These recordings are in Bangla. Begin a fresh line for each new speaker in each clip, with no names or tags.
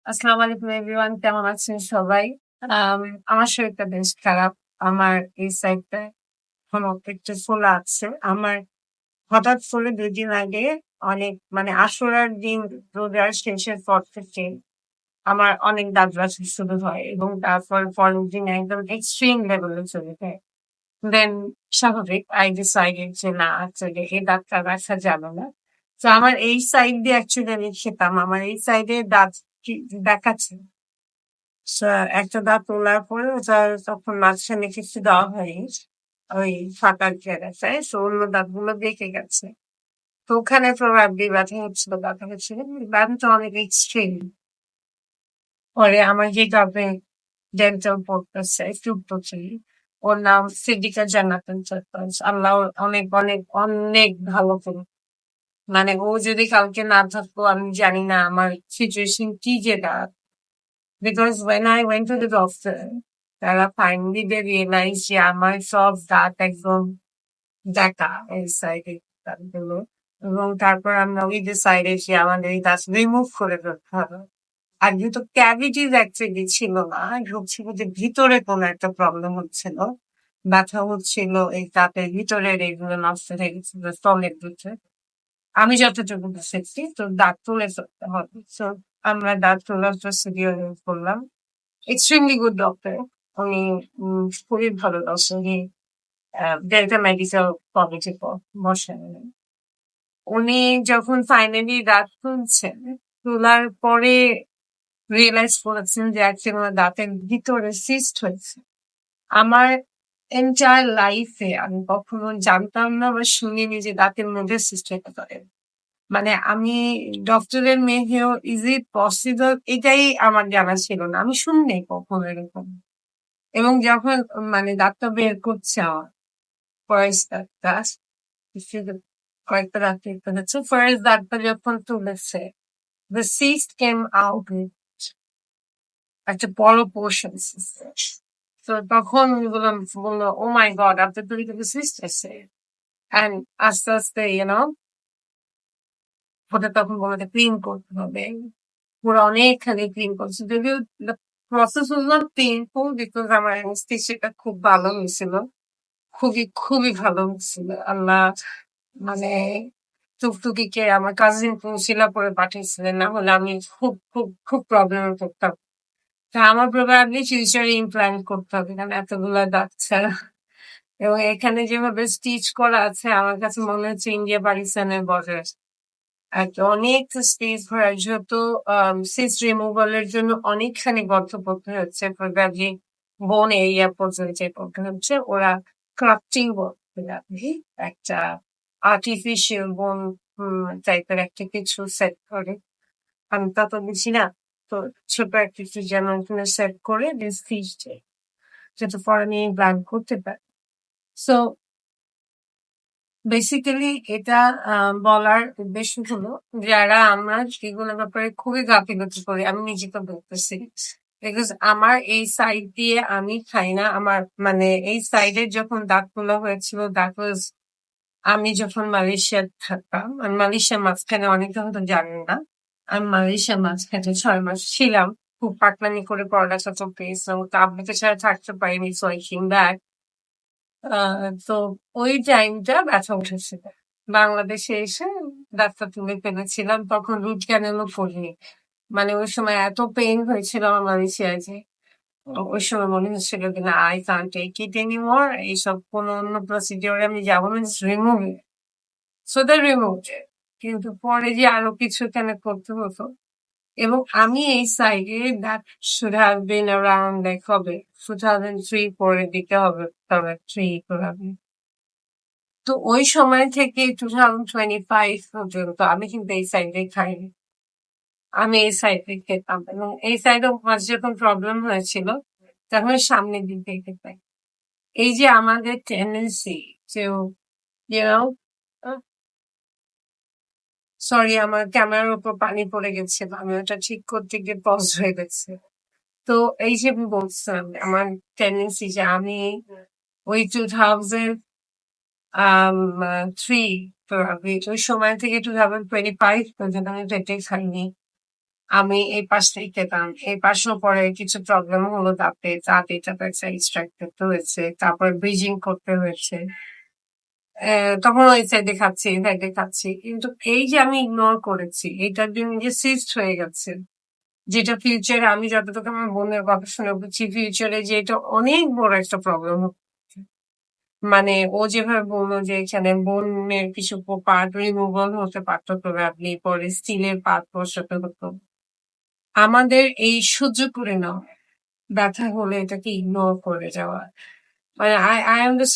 আসসালামু আলাইকুম এভরিওয়ান, কেমন আছেন সবাই? আম আমার শরীরটা বেশ খারাপ। আমার এই সাইডটায় এখনো একটু ফোলা আছে। আমার হঠাৎ করে ২ দিন আগে অনেক আশুরার দিন রোজার শেষের পর থেকে আমার অনেক দাঁত ব্যথা শুরু হয় এবং তারপর পরের দিন একদম এক্সট্রিম লেভেলে চলে যায়। দেন স্বাভাবিক I ডিসাইডেড যে না আসলে এই দাঁতটা রাখা যাবে না। তো আমার এই সাইড দিয়ে অ্যাকচুয়ালি আমি খেতাম। আমার এই সাইডে দাঁত কি দেখাচ্ছে। সা একটা দাঁত তোলার পরে ওটা তখন মাঝখানে কিছু দেওয়া হয়নি। ওই ফাঁকা জায়গাটায়। সো অন্য দাঁতগুলো বেঁকে গেছে। তো ওখানে প্রবাবলি ব্যথা হচ্ছিল, ব্যথা হচ্ছিল। ব্যথাটা অনেক এক্সট্রিম। পরে আমার যে কাপে ডেন্টাল পড়তেছে, টিউব ওর নাম সিদ্দিকা জান্নাতুল ফেরদৌস। আল্লাহ ওর অনেক অনেক অনেক ভালো করুক। মানে ও যদি কালকে না থাকতো আমি জানি না আমার সিচুয়েশন কি যে দাঁড়াতো। Because when I went to the doctor, তারা finally they realized যে আমার সব দাঁত একদম দেখা এই সাইডে দাঁতগুলো। এবং তারপর আমরা we decided যে আমাদের এই দাঁত remove করে ফেলতে হবে। আর যেহেতু cavities actually ছিল না, হচ্ছিল যে ভিতরে কোনো একটা প্রবলেম হচ্ছিল। ব্যথা হচ্ছিল এই দাঁতের ভিতরের এগুলো নষ্ট হয়ে গেছিল স্তনের ভিতরে। আমি যতটুকু বুঝেছি তো দাঁত তুলে ফেলতে হবে। So আমরা দাঁত তোলার procedure করলাম। Extremely good doctor. উনি খুবই ভালো ডক্টর। উনি ডেল্টা মেডিকেল কলেজে বসেন উনি। উনি যখন ফাইনালি দাঁত তুলছেন, তোলার পরে রিয়েলাইজ করেছেন যে অ্যাকচুয়ালি আমার দাঁতের ভিতরে সিস্ট হয়েছে। আমার এন্টায়ার লাইফে আমি কখনো জানতাম না বা শুনিনি যে দাঁতের মধ্যে সিস্ট হতে পারে। মানে আমি ডক্টরের মেয়ে হয়েও ইজ ইট পসিবল এটাই আমার জানা ছিল না। আমি শুনিনি কখনো এরকম। এবং যখন দাঁতটা বের করছে আমার ফার্স্ট দাঁতটা কয়েকটা দাঁত বের করেছে, ফার্স্ট দাঁতটা যখন তুলেছে the cyst came out with একটা বড় পোর্শন তো তখন উনি বললো ও মাই গড আপনার তৈরি থেকে সিস্ট আছে অ্যান্ড আস্তে আস্তে ওটা তখন বলতে ক্লিন করতে হবে পুরো অনেকখানি ক্লিন করছে যদিও process was not painful because আমার anesthesia খুব ভালো হয়েছিল খুবই, খুবই ভালো হচ্ছিল। আল্লাহ মানে টুকটুকিকে আমার কাজিন শিলা করে পাঠিয়েছিলেন। না হলে আমি খুব, খুব, খুব প্রবলেমে পড়তাম। তা আমার প্রবাবলি ফিউচারে ইমপ্লান্ট করতে হবে। কারণ এতগুলা দাঁত ছাড়া। এবং এখানে যেভাবে স্টিচ করা আছে আমার কাছে মনে হচ্ছে ইন্ডিয়া পাকিস্তানের বর্ডার। একটা অনেক স্পেস ভরার যেহেতু সিস্ট রিমুভাল এর জন্য অনেকখানি গর্ত করতে হচ্ছে প্রবাবলি বোন এরিয়া পর্যন্ত করতে হচ্ছে ওরা ক্রাফটিং বলতে আপনি একটা আর্টিফিশিয়াল বোন টাইপের একটা কিছু সেট করে আমি তা তো বুঝি না তো ছোট একটা কিছু যেন সেট করে স্টিচ দেয় যাতে পরে আমি ব্লান্ড করতে পারি সো বেসিক্যালি এটা বলার উদ্দেশ্য হলো যারা আমরা সেগুলোর ব্যাপারে খুবই গাফিলতি করি আমি নিজেকে বলতেছি বিকজ আমার এই সাইড দিয়ে আমি খাই না আমার এই সাইডের যখন দাঁত তোলা হয়েছিল দ্যাট ওয়াজ আমি যখন মালয়েশিয়ায় থাকতাম আমি মালয়েশিয়ার মাঝখানে অনেকে হয়তো জানেন না আমি মালয়েশিয়ার মাঝখানে 6 মাস ছিলাম খুব পাকনামি করে পড়ালেখা করতে গেছিলাম তো আব্বুকে ছাড়া থাকতে পারিনি সো আই কেম ব্যাক তো ওই টাইমটা ব্যথা উঠেছিল বাংলাদেশে এসে দাঁতটা তুলে ফেলেছিলাম তখন রুট ক্যানেলও করিনি ওই সময় এত পেইন হয়েছিল আমার মালয়েশিয়ায় যে ওই সময় মনে হচ্ছিল যে না I can't take it anymore এইসব কোনো অন্য প্রসিডিওরে আমি যাবো না রিমুভ সো দ্য রিমুভ কিন্তু পরে যে আরো কিছু এখানে করতে হতো এবং আমি এই সাইডে that should have been around like হবে 2003 পরে দিতে হবে তবে 3 প্রবাবলি তো ওই সময় থেকে 2025 পর্যন্ত আমি কিন্তু এই সাইডে খাইনি আমি এই সাইডে খেতাম এবং এই সাইডে মাঝে যখন প্রবলেম হয়েছিল তখন সামনের দিক থেকে পাই এই যে আমাদের টেন্ডেন্সি যে ইউনো সরি আমার ক্যামেরার উপর পানি পড়ে গেছিল আমি ওটা ঠিক করতে গিয়ে পজ হয়ে গেছে তো এই যে আমি বলছিলাম আমার টেন্ডেন্সি যে আমি ওই 2003 ওই সময় থেকে 2025 পর্যন্ত আমি পেটে খাইনি আমি এই পাশ থেকে খেতাম। এই পাশেও পরে কিছু প্রবলেম হলো দাঁতে এক্সট্রাক্ট করতে হয়েছে। তারপর ব্রিজিং করতে হয়েছে। তখন ওই সাইডে খাচ্ছি, এই সাইডে খাচ্ছি। কিন্তু এই যে আমি ইগনোর করেছি, এটার জন্য যে সিস্ট হয়ে গেছে, যেটা ফিউচারে আমি যতটুকু আমার বোনের কথা শুনে বুঝছি, ফিউচারে যে এটা অনেক বড় একটা প্রবলেম হচ্ছে। মানে ও যেভাবে বললো যে এখানে বোনের কিছু পার্ট রিমুভাল হতে পারতো প্রবাবলি, পরে স্টিলের পার্ট বসাতে হতো। আমাদের এই সহ্য করে নাও ব্যথা হলে এটাকে ইগনোর করে যাওয়া, মানে আই এম দ্য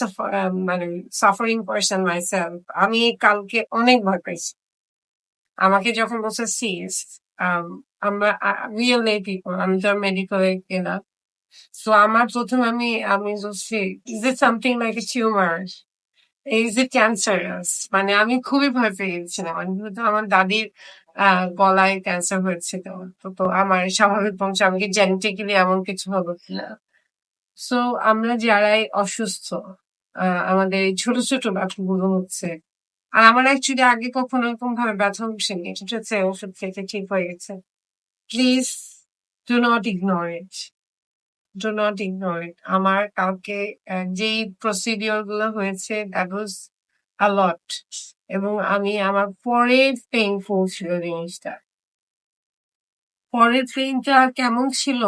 মানে সাফারিং পার্সন মাইসেলফ। আমি কালকে অনেক ভয় পাইছি। আমাকে যখন বলছে সিস, আমরা রিয়েল পিপল, আমি তো মেডিকেলে গেলা। তো আমার প্রথমে আমি বলছি, is it something like a tumour, is it cancerous? মানে আমি খুবই ভয় পেয়ে গেছিলাম। আমি যেহেতু আমার দাদির গলায় ক্যান্সার হয়েছিল, তো আমার স্বাভাবিক বংশ, আমি কি জেনেটিক্যালি এমন কিছু হলো কিনা। সো আমরা যারাই অসুস্থ, আমাদের এই ছোট ছোট ব্যথাগুলো হচ্ছে। আর আমার অ্যাকচুয়ালি আগে কখনো এরকম ভাবে ব্যথা উঠেনি, ঠিক আছে, ওষুধ খেতে ঠিক হয়ে গেছে। Please do not ignore it, do not ignore it. আমার কালকে যেই প্রসিডিওর গুলো হয়েছে, দ্যাট ওয়াজ আ লট। এবং আমার পরে পেইনফুল ছিল জিনিসটা। পরের পেইনটা কেমন ছিল,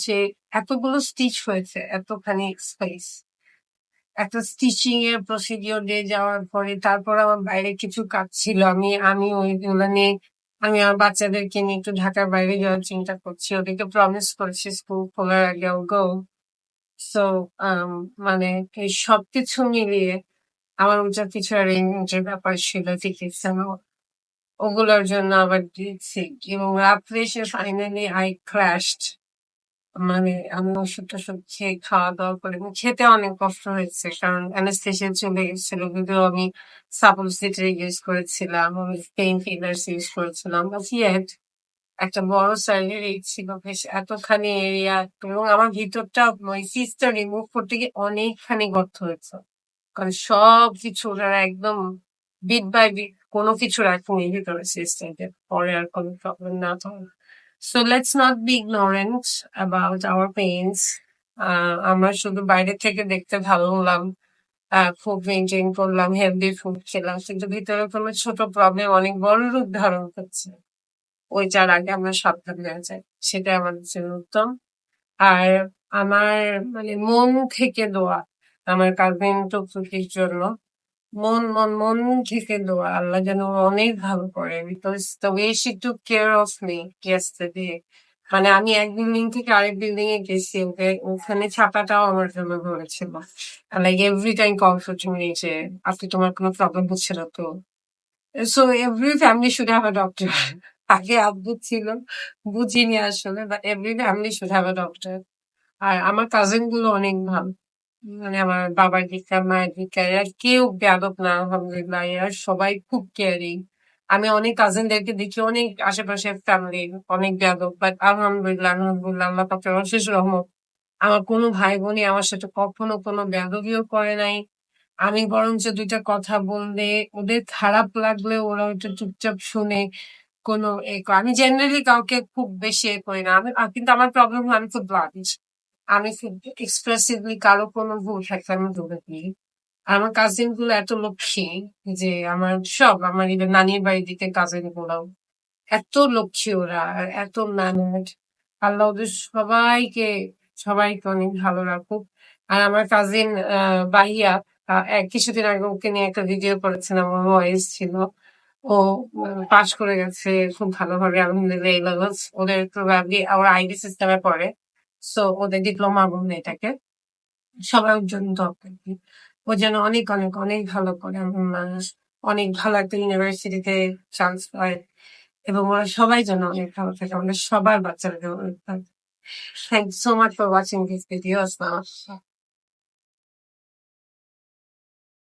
যে এতগুলো স্টিচ হয়েছে, এতখানি স্পেস, একটা স্টিচিং এর প্রসিডিওর দিয়ে যাওয়ার পরে তারপর আমার বাইরে কিছু কাজ ছিল। আমি ওইগুলো নিয়ে, আমি আমার বাচ্চাদেরকে নিয়ে একটু ঢাকার বাইরে যাওয়ার চিন্তা করছি। ওদেরকে প্রমিস করেছি স্কুল খোলার আগে গো। সো মানে এই সবকিছু মিলিয়ে আমার ওটা কিছু অ্যারেঞ্জের ব্যাপার ছিল, চিকিৎসা নেওয়া, ওগুলোর জন্য আবার দিয়েছি। এবং রাত্রে এসে ফাইনালি আই ক্র্যাশড। মানে আমি ওষুধ টষুধ খেয়ে খাওয়া দাওয়া করে, এবং খেতে অনেক কষ্ট হয়েছে কারণ অ্যানেস্থেসিয়া চলে গেছিল। যদিও আমি সাপোজিটরি ইউজ করেছিলাম, আমি পেইন কিলার্স ইউজ করেছিলাম, বাট ইয়েট একটা বড় সার্জারি ছিল, বেশ এতখানি এরিয়া। এবং আমার ভিতরটা ওই সিস্টটা রিমুভ করতে গিয়ে অনেকখানি গর্ত হয়েছে, কারণ সব কিছু ওনারা একদম বিট বাই বিট কোনো কিছু রাখেনি ভিতরে সিস্টেমে, পরে আর কোনো প্রবলেম না হয়। So let's not be ignorant about our pains. আমরা শুধু বাইরে থেকে দেখতে ভালো হলাম, খুব মেনটেন করলাম, হেলদি ফুড খেলাম, কিন্তু ভিতরে কোনো ছোট প্রবলেম অনেক বড় রূপ ধারণ করছে। ওইটার আগে আমরা সাবধান হয়ে যাই, সেটা আমাদের জন্য উত্তম। আর আমার মানে মন থেকে দোয়া আমার কাজিন টুকটুকির জন্য, মন মন মন থেকে দোয়া আল্লাহ যেন ওর অনেক ভালো করে, because the way she took care of me yesterday. মানে আমি এক বিল্ডিং থেকে আরেক বিল্ডিং এ গেছি, ওখানে ছাতাটাও আমার জন্য ধরেছিল। লাইক এভরি টাইম কমফোর্টিং যে আপনি, তোমার কোনো প্রবলেম হচ্ছে না তো। So every family should have a doctor. আগে আব্বু ছিল, বুঝিনি আসলে, but every family should have a doctor. আর আমার কাজিন গুলো অনেক ভালো, মানে আমার বাবার দিকটা মায়ের দিকটা এরা কেউ বেয়াদব না, আলহামদুলিল্লাহ, এরা সবাই খুব কেয়ারিং। আমি অনেক কাজিনদেরকে দেখি অনেক আশেপাশে ফ্যামিলি অনেক বেয়াদব, বাট আলহামদুলিল্লাহ আলহামদুলিল্লাহ আল্লাহ পাকের অশেষ রহমত, আমার কোনো ভাই বোনই আমার সাথে কখনো কোনো বেয়াদবিও করে নাই। আমি বরঞ্চ দুইটা কথা বললে ওদের খারাপ লাগলে ওরা ওইটা চুপচাপ শুনে কোনো আমি জেনারেলি কাউকে খুব বেশি করি না। কিন্তু আমার প্রবলেম হলো আমি খুব ব্লান্ট, আমি খুব এক্সপ্রেসিভলি কারো কোনো ভুল থাকলে আমি ধরে দিই। আর আমার কাজিন গুলো এত লক্ষ্মী যে আমার এদের নানির বাড়ির দিকে কাজিন গুলো এত লক্ষ্মী, ওরা আর এত ম্যানার্ড। আল্লাহ ওদের সবাইকে অনেক ভালো রাখুক। আর আমার কাজিন বাহিয়া, কিছুদিন আগে ওকে নিয়ে একটা ভিডিও করেছিলাম, আমার ভয়েস ছিল। ও পাশ করে গেছে খুব ভালোভাবে আলহামদুলিল্লাহ এ লেভেলস। ওদের প্রবাবলি ওরা আইডি সিস্টেমে পড়ে, সো ওদের ডিপ্লোমা বলে এটাকে। সবাই ওর জন্য দোয়া করবে, ও যেন অনেক অনেক অনেক ভালো করে, অনেক ভালো একটা ইউনিভার্সিটিতে চান্স পায়, এবং ওরা সবাই যেন অনেক ভালো থাকে, আমাদের সবার বাচ্চারা যেন অনেক ভালো। Thank so much for watching this video. আসসালাম।